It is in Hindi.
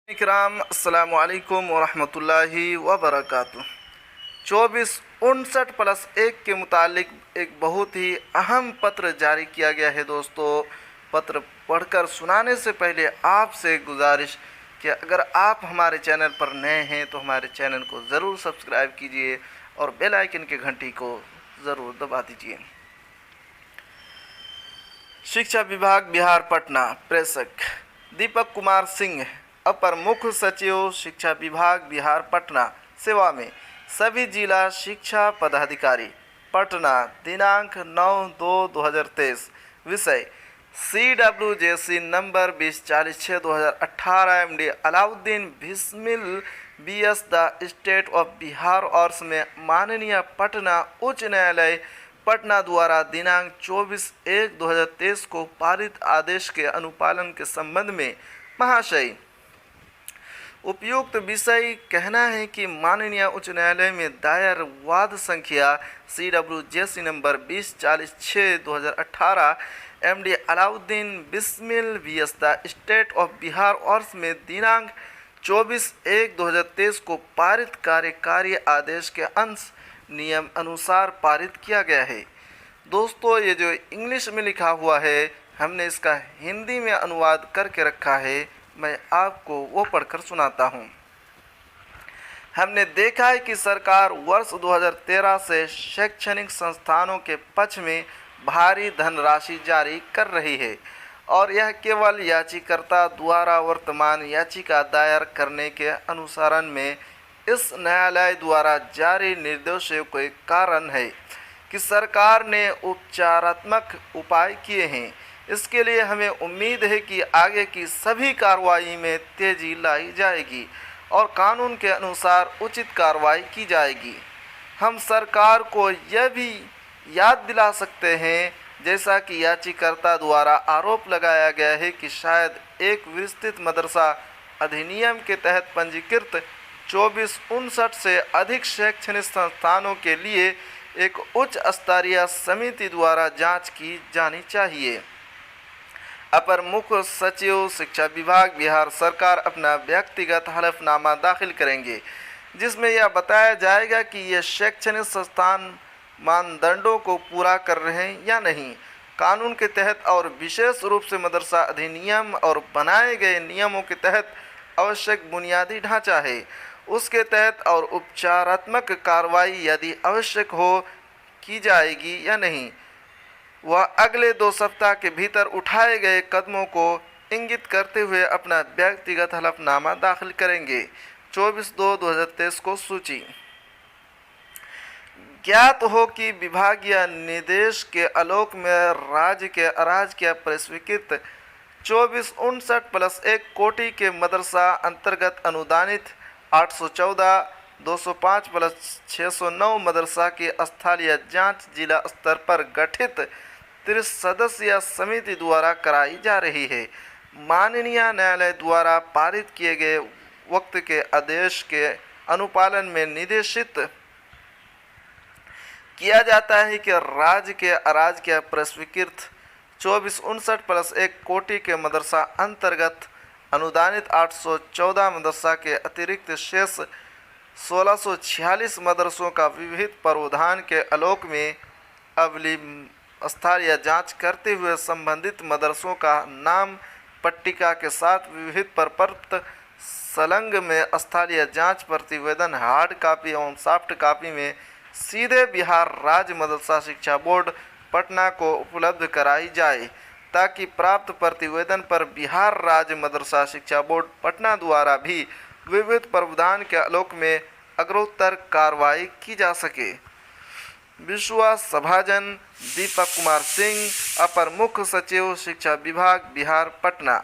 इकराम अस्सलामु अलैकुम वरहमतुल्लाहि वबरकातुह। 2459+1 के मुतालिक एक बहुत ही अहम पत्र जारी किया गया है। दोस्तों, पत्र पढ़कर सुनाने से पहले आपसे गुजारिश कि अगर आप हमारे चैनल पर नए हैं तो हमारे चैनल को ज़रूर सब्सक्राइब कीजिए और बेल आइकन की घंटी को ज़रूर दबा दीजिए। शिक्षा विभाग बिहार पटना, प्रेषक दीपक कुमार सिंह, अपर मुख्य सचिव शिक्षा विभाग बिहार पटना, सेवा में सभी जिला शिक्षा पदाधिकारी, पटना, दिनांक 9/2/2023। विषय CWJC number 2046/2018 MD Alauddin Bismil BS the state of Bihar और में माननीय पटना उच्च न्यायालय पटना द्वारा दिनांक 24/1/2023 को पारित आदेश के अनुपालन के संबंध में महाशय, उपयुक्त विषय कहना है कि माननीय उच्च न्यायालय में दायर वाद संख्या CWJC number 2046/2018 MD Alauddin Bismil BS the state of Bihar और में दिनांक 24/1/2023 को पारित कार्यकारी आदेश के अंश नियम अनुसार पारित किया गया है। दोस्तों, ये जो इंग्लिश में लिखा हुआ है हमने इसका हिंदी में अनुवाद करके रखा है, मैं आपको वो पढ़कर सुनाता हूँ। हमने देखा है कि सरकार वर्ष 2013 से शैक्षणिक संस्थानों के पक्ष में भारी धनराशि जारी कर रही है और यह केवल याचिकाकर्ता द्वारा वर्तमान याचिका दायर करने के अनुसरण में इस न्यायालय द्वारा जारी निर्देशों के कारण है कि सरकार ने उपचारात्मक उपाय किए हैं। इसके लिए हमें उम्मीद है कि आगे की सभी कार्रवाई में तेजी लाई जाएगी और कानून के अनुसार उचित कार्रवाई की जाएगी। हम सरकार को यह भी याद दिला सकते हैं, जैसा कि याचिकाकर्ता द्वारा आरोप लगाया गया है कि शायद एक विस्तृत मदरसा अधिनियम के तहत पंजीकृत 2459 से अधिक शैक्षणिक संस्थानों के लिए एक उच्च स्तरीय समिति द्वारा जांच की जानी चाहिए। अपर मुख्य सचिव शिक्षा विभाग बिहार सरकार अपना व्यक्तिगत हलफनामा दाखिल करेंगे, जिसमें यह बताया जाएगा कि ये शैक्षणिक संस्थान मानदंडों को पूरा कर रहे हैं या नहीं, कानून के तहत और विशेष रूप से मदरसा अधिनियम और बनाए गए नियमों के तहत आवश्यक बुनियादी ढांचा है, उसके तहत और उपचारात्मक कार्रवाई यदि आवश्यक हो की जाएगी या नहीं। वह अगले 2 सप्ताह के भीतर उठाए गए कदमों को इंगित करते हुए अपना व्यक्तिगत हलफनामा दाखिल करेंगे। 24/2/2023 को सूची। ज्ञात हो कि विभागीय निर्देश के आलोक में राज्य के अराज के प्रस्वीकृत 2459+1 कोटि के मदरसा अंतर्गत अनुदानित 814, 205+609 मदरसा की स्थलीय जांच जिला स्तर पर गठित 30 सदस्यीय समिति द्वारा कराई जा रही है। माननीय न्यायालय द्वारा पारित किए गए वक्त के आदेश के अनुपालन में निर्देशित किया जाता है कि राज्य के अराज के प्रस्वीकृत 2459+1 कोटि के मदरसा अंतर्गत अनुदानित 814 मदरसा के अतिरिक्त शेष 1646 मदरसों का विविध प्रावधान के आलोक में अवली स्तरीय जांच करते हुए संबंधित मदरसों का नाम पट्टिका के साथ विविध प्रपत्र संलग्न में स्थलीय जांच प्रतिवेदन हार्ड कॉपी एवं सॉफ्ट कॉपी में सीधे बिहार राज्य मदरसा शिक्षा बोर्ड पटना को उपलब्ध कराई जाए, ताकि प्राप्त प्रतिवेदन पर बिहार राज्य मदरसा शिक्षा बोर्ड पटना द्वारा भी विविध प्रावधान के आलोक में अग्रोत्तर कार्रवाई की जा सके। विश्वास सभाजन दीपक कुमार सिंह, अपर मुख्य सचिव शिक्षा विभाग बिहार पटना।